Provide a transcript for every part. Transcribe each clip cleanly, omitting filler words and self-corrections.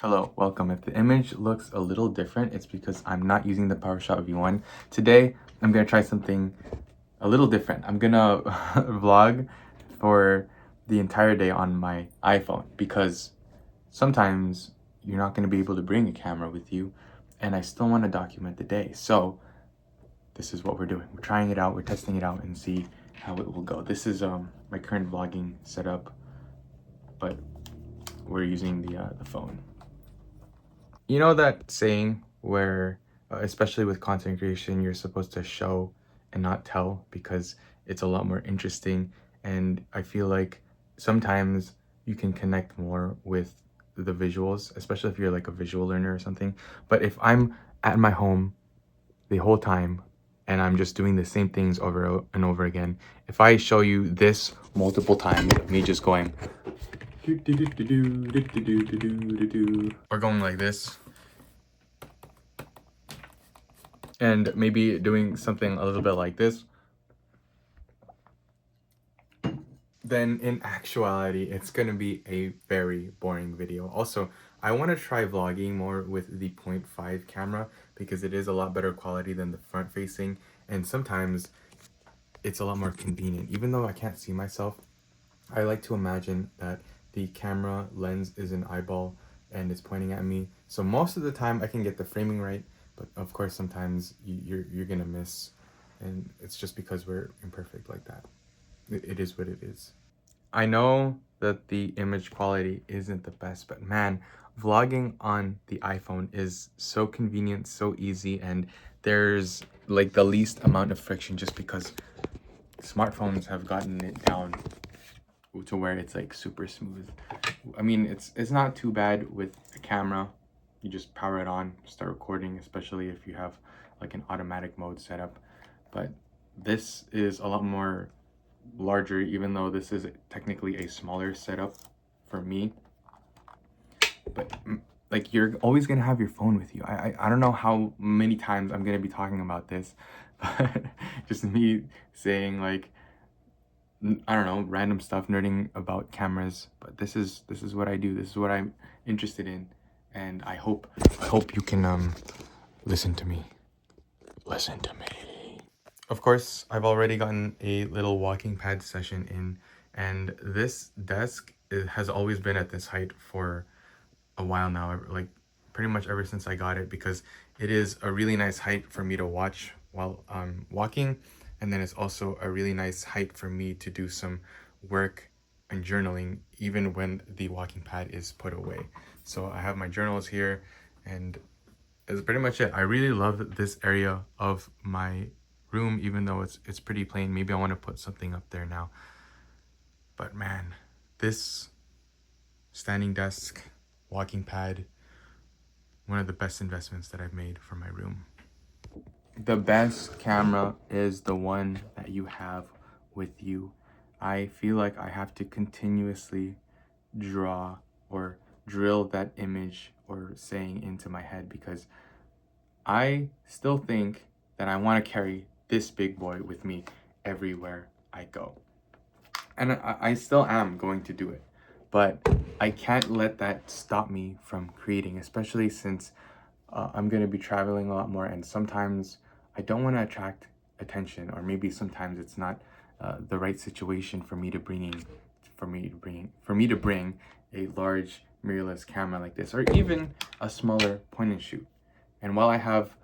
Hello, welcome. If the image looks a little different, it's because I'm not using the PowerShot V1. Today, I'm gonna try something a little different. I'm gonna vlog for the entire day on my iPhone because sometimes you're not gonna be able to bring a camera with you and I still wanna document the day. So this is what we're doing. We're trying it out, we're testing it out and see how it will go. This is my current vlogging setup, but we're using the phone. You know that saying where, especially with content creation, you're supposed to show and not tell because it's a lot more interesting. And I feel like sometimes you can connect more with the visuals, especially if you're like a visual learner or something. But if I'm at my home the whole time and I'm just doing the same things over and over again, if I show you this multiple times, me just going, or going like this, and maybe doing something a little bit like this, then in actuality, it's gonna be a very boring video. Also, I wanna try vlogging more with the 0.5 camera because it is a lot better quality than the front facing, and sometimes it's a lot more convenient. Even though I can't see myself, I like to imagine that the camera lens is an eyeball and it's pointing at me. So most of the time I can get the framing right, but of course sometimes you're gonna miss, and it's just because we're imperfect like that. It is what it is. I know that the image quality isn't the best, but man, vlogging on the iPhone is so convenient, so easy, and there's like the least amount of friction just because smartphones have gotten it down to where it's like super smooth. I mean, it's not too bad with a camera. You just power it on, start recording, especially if you have like an automatic mode set up. But this is a lot more larger, even though this is technically a smaller setup for me. But like, you're always gonna have your phone with you. I don't know how many times I'm gonna be talking about this, but just me saying like, I don't know, random stuff, nerding about cameras. But this is what I do. This is what I'm interested in, and I hope you can listen to me. Listen to me. Of course, I've already gotten a little walking pad session in, and this desk has always been at this height for a while now, like pretty much ever since I got it, because it is a really nice height for me to watch while I'm walking, and then it's also a really nice height for me to do some work and journaling even when the walking pad is put away. So I have my journals here, and that's pretty much it. I really love this area of my room, even though it's pretty plain. Maybe I want to put something up there now, but man, this standing desk, walking pad, one of the best investments that I've made for my room. The best camera is the one that you have with you. I feel like I have to continuously draw or drill that image or saying into my head because I still think that I want to carry this big boy with me everywhere I go. And I still am going to do it, but I can't let that stop me from creating, especially since I'm going to be traveling a lot more, and sometimes I don't want to attract attention, or maybe sometimes it's not the right situation for me to bring a large mirrorless camera like this, or even a smaller point and shoot. And while I have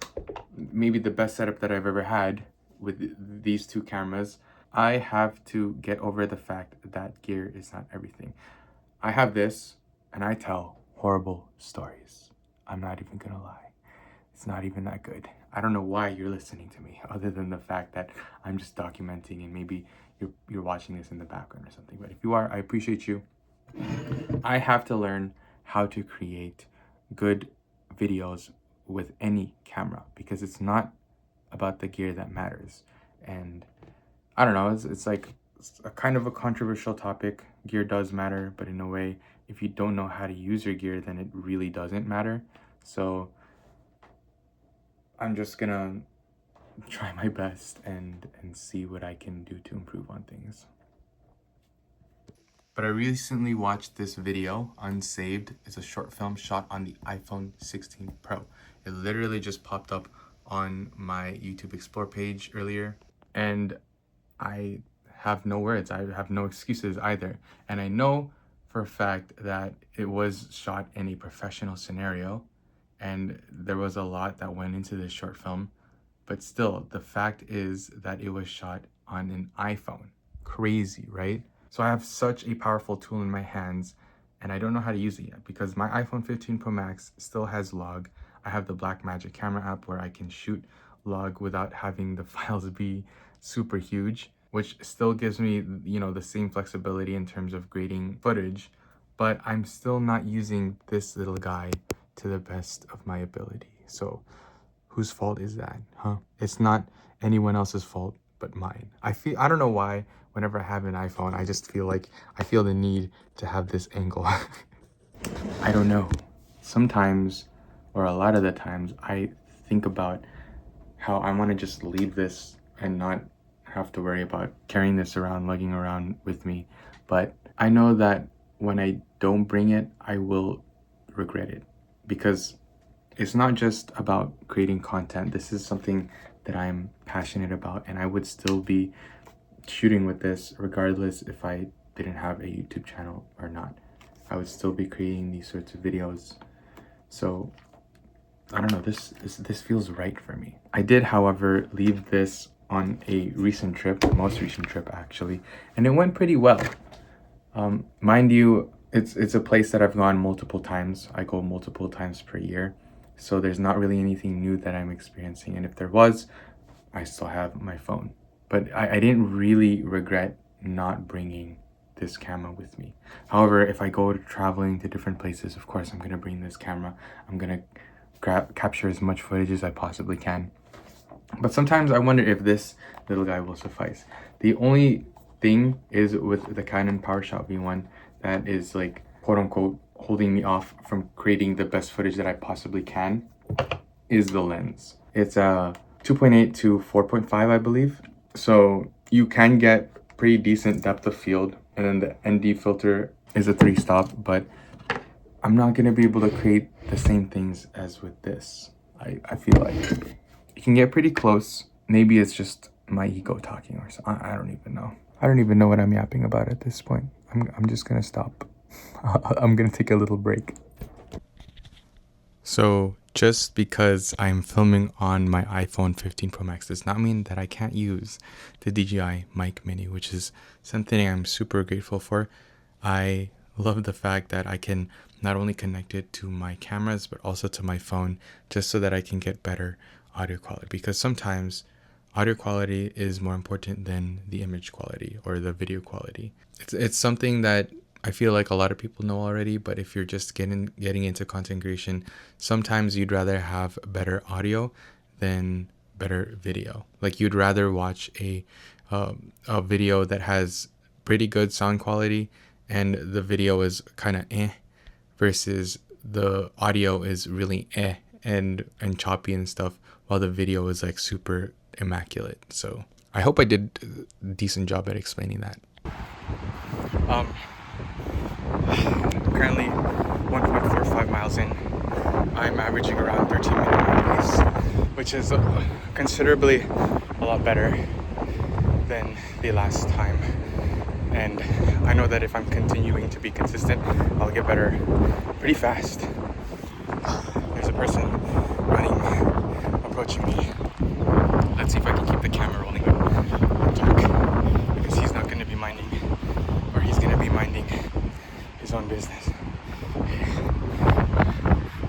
maybe the best setup that I've ever had with these two cameras, I have to get over the fact that gear is not everything. I have this, and I tell horrible stories. I'm not even gonna lie. It's not even that good. I don't know why you're listening to me, other than the fact that I'm just documenting, and maybe you're watching this in the background or something. But if you are, I appreciate you. I have to learn how to create good videos with any camera because it's not about the gear that matters. And I don't know, it's like it's a kind of a controversial topic. Gear does matter, but in a way, if you don't know how to use your gear, then it really doesn't matter. So I'm just gonna try my best and see what I can do to improve on things. But I recently watched this video, Unsaved. It's a short film shot on the iPhone 16 Pro. It literally just popped up on my YouTube Explore page earlier. And I have no words. I have no excuses either. And I know for a fact that it was shot in a professional scenario. And there was a lot that went into this short film. But still, the fact is that it was shot on an iPhone. Crazy, right? So I have such a powerful tool in my hands and I don't know how to use it yet because my iPhone 15 Pro Max still has log. I have the Blackmagic camera app where I can shoot log without having the files be super huge, which still gives me, you know, the same flexibility in terms of grading footage, but I'm still not using this little guy to the best of my ability. So whose fault is that, huh? It's not anyone else's fault but mine. I don't know why whenever I have an iPhone, I just feel like I feel the need to have this angle. I don't know. Sometimes, or a lot of the times, I think about how I want to just leave this and not have to worry about carrying this around, lugging around with me. But I know that when I don't bring it, I will regret it because it's not just about creating content. This is something that I'm passionate about, and I would still be shooting with this regardless if I didn't have a YouTube channel or not. I would still be creating these sorts of videos. So I don't know, this feels right for me. I did, however, leave this on a recent trip, most recent trip actually, and it went pretty well. Mind you, it's a place that I've gone multiple times. I go multiple times per year. So there's not really anything new that I'm experiencing. And if there was, I still have my phone. But I didn't really regret not bringing this camera with me. However, if I go traveling to different places, of course, I'm going to bring this camera. I'm going to capture as much footage as I possibly can. But sometimes I wonder if this little guy will suffice. The only thing is with the Canon PowerShot V1 that is like, quote unquote, holding me off from creating the best footage that I possibly can is the lens. It's a 2.8 to 4.5, I believe. So you can get pretty decent depth of field, and then the ND filter is a 3-stop, but I'm not gonna be able to create the same things as with this. I feel like you can get pretty close. Maybe it's just my ego talking or something. I don't even know. I don't even know what I'm yapping about at this point. I'm just gonna stop. I'm gonna take a little break. So just because I'm filming on my iPhone 15 Pro Max does not mean that I can't use the DJI Mic Mini, which is something I'm super grateful for. I love the fact that I can not only connect it to my cameras, but also to my phone, just so that I can get better audio quality. Because sometimes audio quality is more important than the image quality or the video quality. It's something that I feel like a lot of people know already, but if you're just getting into content creation, sometimes you'd rather have better audio than better video. Like you'd rather watch a video that has pretty good sound quality and the video is kind of versus the audio is really and choppy and stuff, while the video is like super immaculate. So I hope I did a decent job at explaining that. Currently 1.45 miles in. I'm averaging around 13-minute pace, which is considerably a lot better than the last time. And I know that if I'm continuing to be consistent, I'll get better pretty fast. There's a person running, approaching me. Let's see if I can keep the camera rolling and talk, because he's not going to be minding, or he's going to be minding his own business.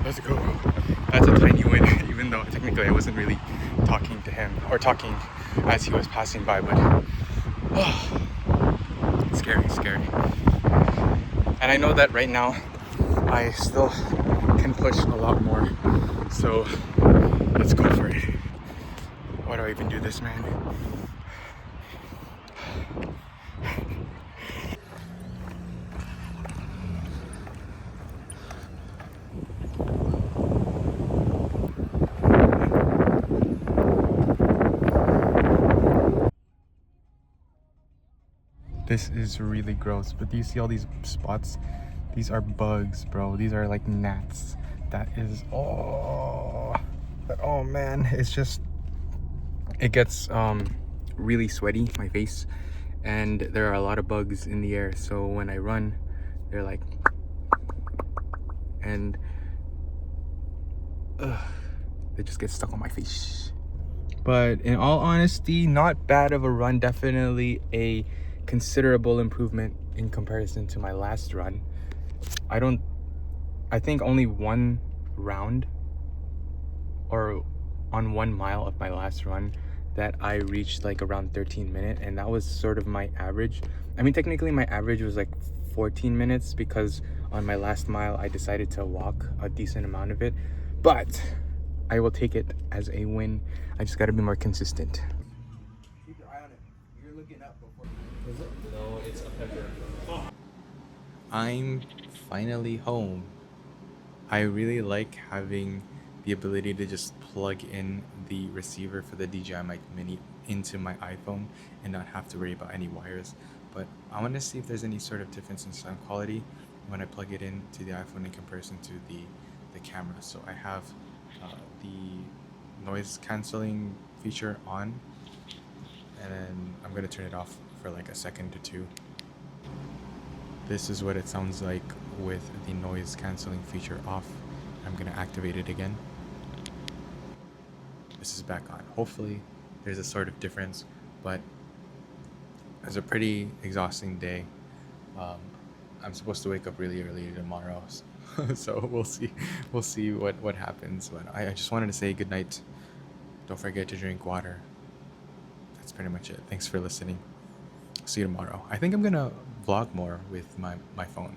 Let's go. That's a tiny win, even though technically I wasn't really talking to him or talking as he was passing by, but scary. And I know that right now I still can push a lot more, so let's go for it. Why do I even do this, man? This is really gross, but do you see all these spots? These are bugs, bro. These are like gnats. That is, oh man, it's just, it gets really sweaty, my face, and there are a lot of bugs in the air. So when I run, they're like, and they just get stuck on my face. But in all honesty, not bad of a run. Definitely a considerable improvement in comparison to my last run. I think only one round, or on 1 mile of my last run, that I reached like around 13 minutes, and that was sort of my average. I mean, technically my average was like 14 minutes because on my last mile I decided to walk a decent amount of it, but I will take it as a win. I just got to be more consistent. Keep your eye on it. You're looking up before. Is it? No, it's a pepper. I'm finally home. I really like having the ability to just plug in the receiver for the DJI Mic Mini into my iPhone and not have to worry about any wires. But I want to see if there's any sort of difference in sound quality when I plug it in to the iPhone in comparison to the camera. So I have the noise canceling feature on, and then I'm going to turn it off for like a second or two. This is what it sounds like with the noise canceling feature off. I'm gonna activate it again. This is back on. Hopefully there's a sort of difference, but it's a pretty exhausting day. I'm supposed to wake up really early tomorrow, so we'll see what happens. But I just wanted to say good night. Don't forget to drink water. That's pretty much it. Thanks for listening. See you tomorrow. I think I'm gonna vlog more with my phone.